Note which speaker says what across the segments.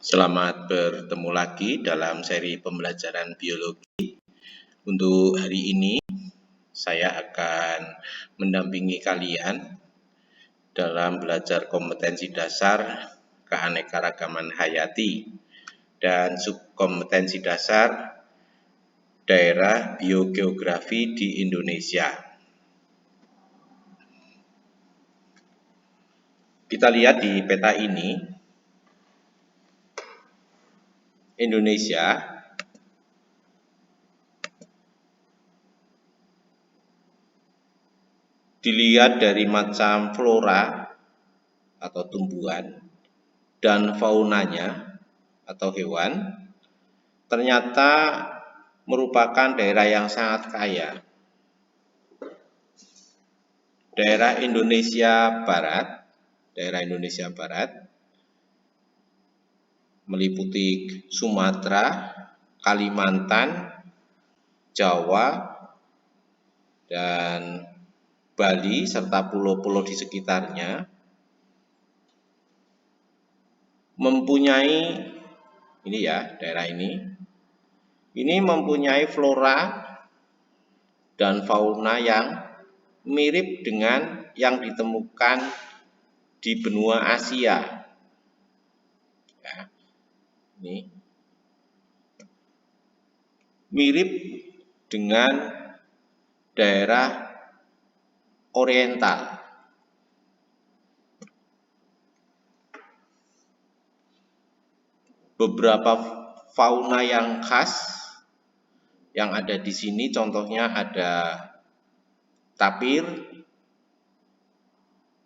Speaker 1: Selamat bertemu lagi dalam seri pembelajaran biologi. Untuk hari ini, saya akan mendampingi kalian dalam belajar kompetensi dasar keanekaragaman hayati dan subkompetensi dasar daerah biogeografi di Indonesia. Kita lihat di peta ini, Indonesia dilihat dari macam flora atau tumbuhan dan faunanya atau hewan, ternyata merupakan daerah yang sangat kaya. Daerah Indonesia Barat meliputi Sumatera, Kalimantan, Jawa, dan Bali serta pulau-pulau di sekitarnya mempunyai daerah ini mempunyai flora dan fauna yang mirip dengan yang ditemukan di benua Asia. Ini mirip dengan daerah Oriental. Beberapa fauna yang khas yang ada di sini, contohnya ada tapir,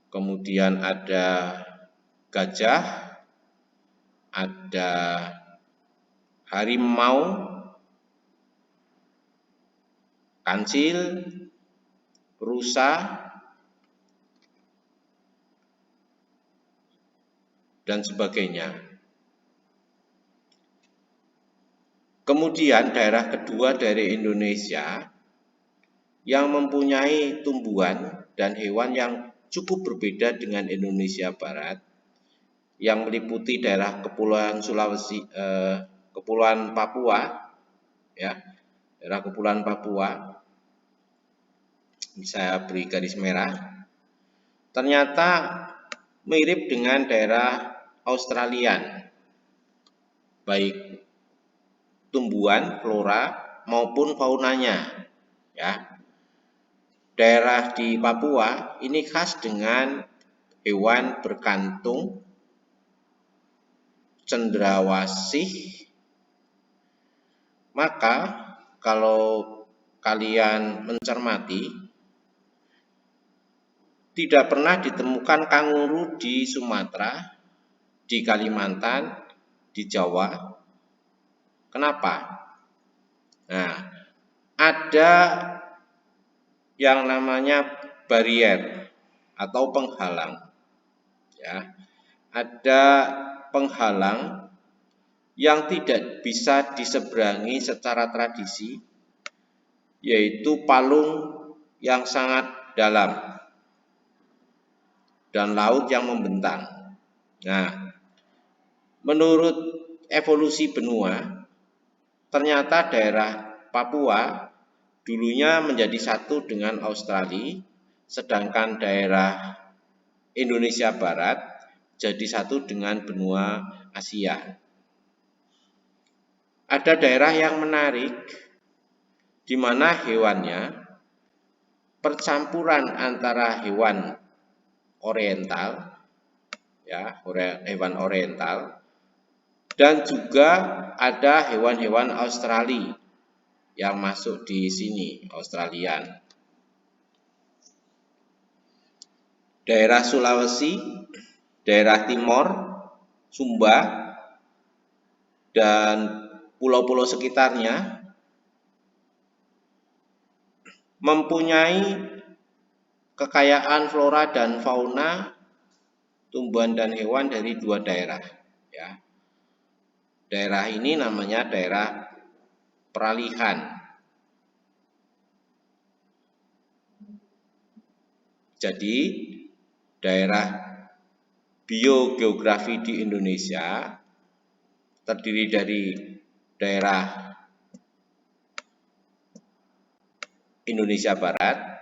Speaker 1: kemudian ada gajah, ada harimau, kancil, rusa, dan sebagainya. Kemudian daerah kedua dari Indonesia yang mempunyai tumbuhan dan hewan yang cukup berbeda dengan Indonesia Barat, yang meliputi daerah Kepulauan Kepulauan Papua, daerah Kepulauan Papua, bisa beri garis merah, ternyata mirip dengan daerah Australian, baik tumbuhan, flora maupun faunanya. Daerah di Papua ini khas dengan hewan berkantung, cendrawasih. Maka kalau kalian mencermati, tidak pernah ditemukan kanguru di Sumatera, di Kalimantan, di Jawa. Kenapa? Nah, ada yang namanya barier atau penghalang. Ada penghalang yang tidak bisa diseberangi secara tradisi, yaitu palung yang sangat dalam dan laut yang membentang. Nah, menurut evolusi benua, ternyata daerah Papua dulunya menjadi satu dengan Australia, sedangkan daerah Indonesia Barat jadi satu dengan benua Asia. Ada daerah yang menarik di mana hewannya percampuran antara hewan oriental, hewan oriental, dan juga ada hewan-hewan Australia yang masuk di sini, Australian. Daerah Sulawesi, daerah Timor, Sumba, dan pulau-pulau sekitarnya mempunyai kekayaan flora dan fauna, tumbuhan dan hewan dari dua daerah. Daerah ini namanya daerah peralihan. Jadi, daerah biogeografi di Indonesia terdiri dari daerah Indonesia Barat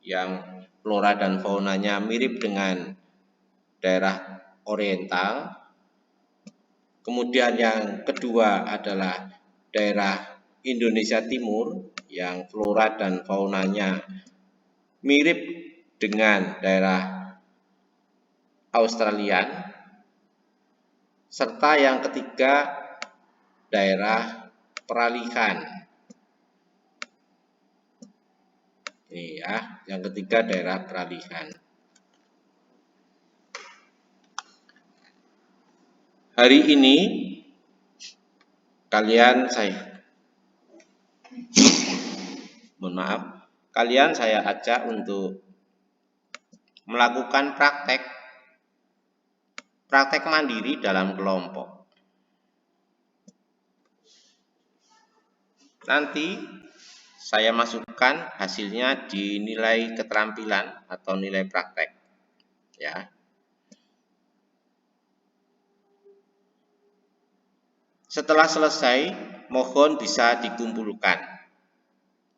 Speaker 1: yang flora dan faunanya mirip dengan daerah oriental. Kemudian yang kedua adalah daerah Indonesia Timur yang flora dan faunanya mirip dengan daerah Australian. Serta yang ketiga daerah peralihan. Ini ya, yang ketiga daerah peralihan. Hari ini kalian saya ajak untuk melakukan praktek mandiri dalam kelompok. Nanti saya masukkan hasilnya di nilai keterampilan atau nilai praktek, ya. Setelah selesai, mohon bisa dikumpulkan,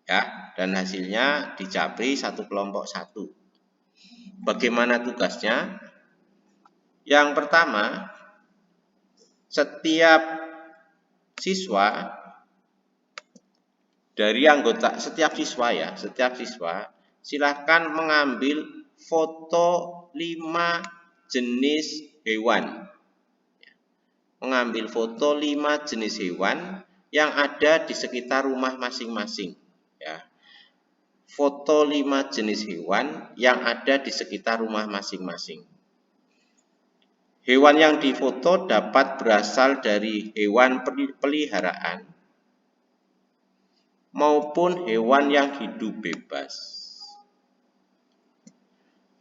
Speaker 1: ya, dan hasilnya dijapri satu kelompok satu. Bagaimana tugasnya? Yang pertama, setiap siswa silahkan mengambil foto 5 jenis hewan. Mengambil foto 5 jenis hewan yang ada di sekitar rumah masing-masing. Ya. Foto 5 jenis hewan yang ada di sekitar rumah masing-masing. Hewan yang difoto dapat berasal dari hewan peliharaan maupun hewan yang hidup bebas.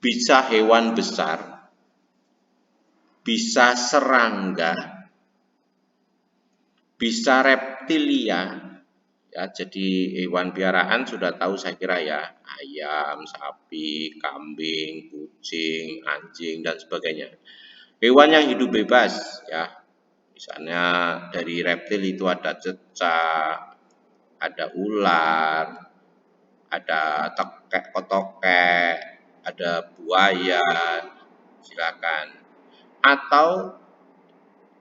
Speaker 1: Bisa hewan besar, bisa serangga, bisa reptilia, ya, jadi hewan piaraan sudah tahu saya kira ya, ayam, sapi, kambing, kucing, anjing, dan sebagainya. Hewan yang hidup bebas, ya, misalnya dari reptil itu ada cecak, ada ular, ada tokek, ada buaya, silakan. Atau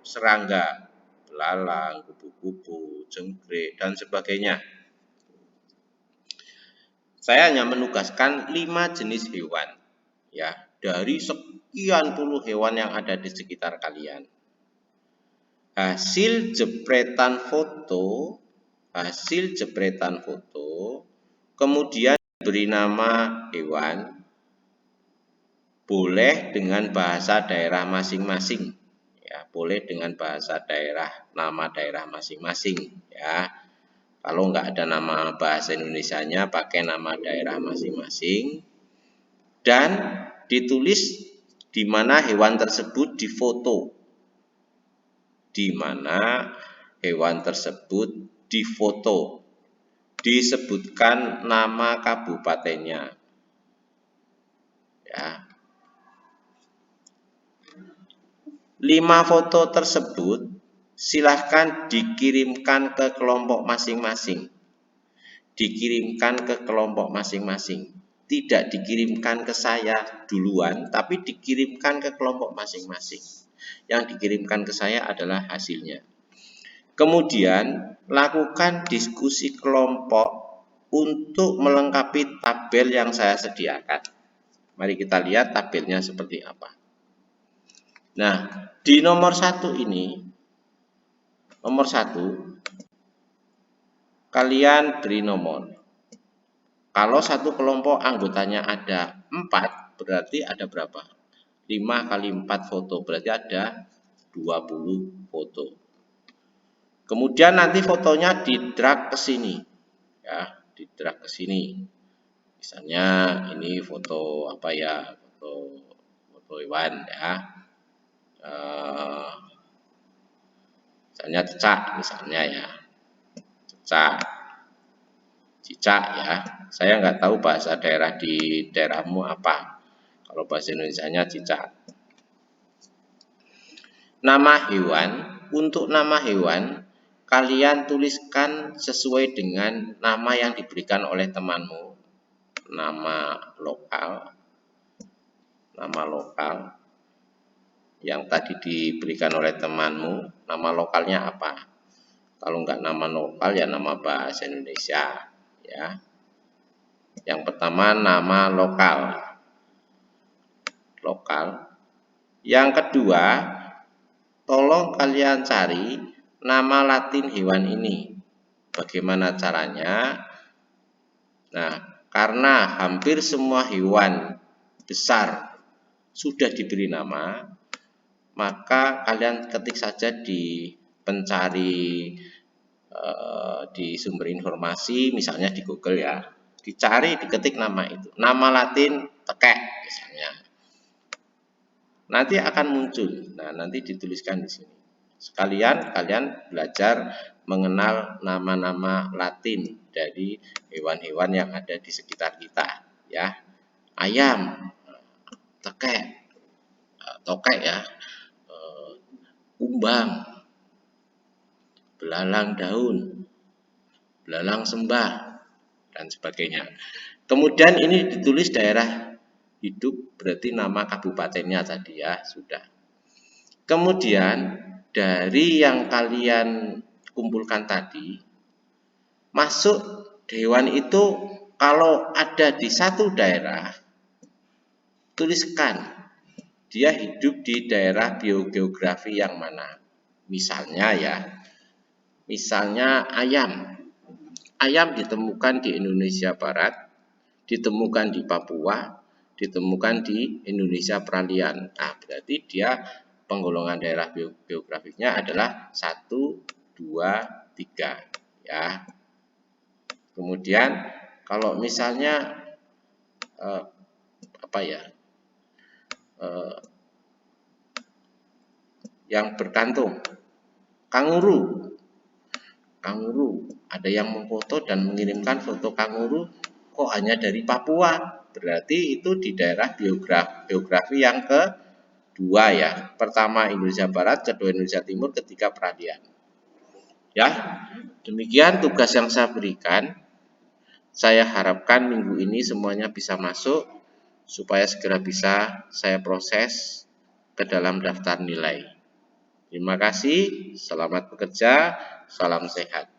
Speaker 1: serangga, belalang, kupu-kupu, jenggrek, dan sebagainya. Saya hanya menugaskan 5 jenis hewan, ya, dari sekian puluh hewan yang ada di sekitar kalian. Hasil jepretan foto, kemudian beri nama hewan, boleh dengan bahasa daerah masing-masing, ya, boleh dengan bahasa daerah, nama daerah masing-masing, ya. Kalau nggak ada nama bahasa Indonesianya, pakai nama daerah masing-masing, dan ditulis di mana hewan tersebut difoto, di mana hewan tersebut difoto, disebutkan nama kabupatennya, ya. 5 foto tersebut silahkan dikirimkan ke kelompok masing-masing. Tidak dikirimkan ke saya duluan, tapi dikirimkan ke kelompok masing-masing. Yang dikirimkan ke saya adalah hasilnya. Kemudian lakukan diskusi kelompok untuk melengkapi tabel yang saya sediakan. Mari kita lihat tabelnya seperti apa. Nah, di nomor 1 ini, kalian beri nomor. Kalau satu kelompok anggotanya ada 4, berarti ada berapa? 5 kali 4 foto, berarti ada 20 foto. Kemudian nanti fotonya di-drag ke sini, ya, di-drag ke sini. Misalnya ini foto apa ya? Foto hewan, ya. Misalnya cicak, ya. Cicak, ya. Saya nggak tahu bahasa daerah di daerahmu apa. Kalau bahasa Indonesianya cicak. Nama hewan untuk nama hewan, kalian tuliskan sesuai dengan nama yang diberikan oleh temanmu. Nama lokal yang tadi diberikan oleh temanmu, nama lokalnya apa? Kalau enggak nama lokal ya nama bahasa Indonesia, ya. Yang pertama nama lokal. Yang kedua, tolong kalian cari nama Latin hewan ini. Bagaimana caranya? Nah, karena hampir semua hewan besar sudah diberi nama, maka kalian ketik saja di pencari di sumber informasi, misalnya di Google ya, dicari, diketik nama itu, nama Latin tekek misalnya, nanti akan muncul. Nah, nanti dituliskan di sini. Sekalian kalian belajar mengenal nama-nama Latin dari hewan-hewan yang ada di sekitar kita, ya. Ayam, tekek, tokek ya, kumbang, belalang daun, belalang sembah, dan sebagainya. Kemudian ini ditulis daerah hidup, berarti nama kabupatennya tadi ya, sudah. Kemudian dari yang kalian kumpulkan tadi, masuk hewan itu kalau ada di satu daerah, tuliskan dia hidup di daerah biogeografi yang mana. Misalnya ya, misalnya ayam. Ayam ditemukan di Indonesia Barat, ditemukan di Papua, ditemukan di Indonesia peralihan. Nah, berarti dia penggolongan daerah biogeografinya adalah 1, 2, 3 ya. Kemudian kalau misalnya yang berkantung, kanguru, ada yang memfoto dan mengirimkan foto kanguru kok hanya dari Papua, berarti itu di daerah biografi yang kedua ya. Pertama Indonesia Barat, kedua Indonesia Timur, ketiga peralihan. Ya, demikian tugas yang saya berikan. Saya harapkan minggu ini semuanya bisa masuk supaya segera bisa saya proses ke dalam daftar nilai. Terima kasih, selamat bekerja, salam sehat.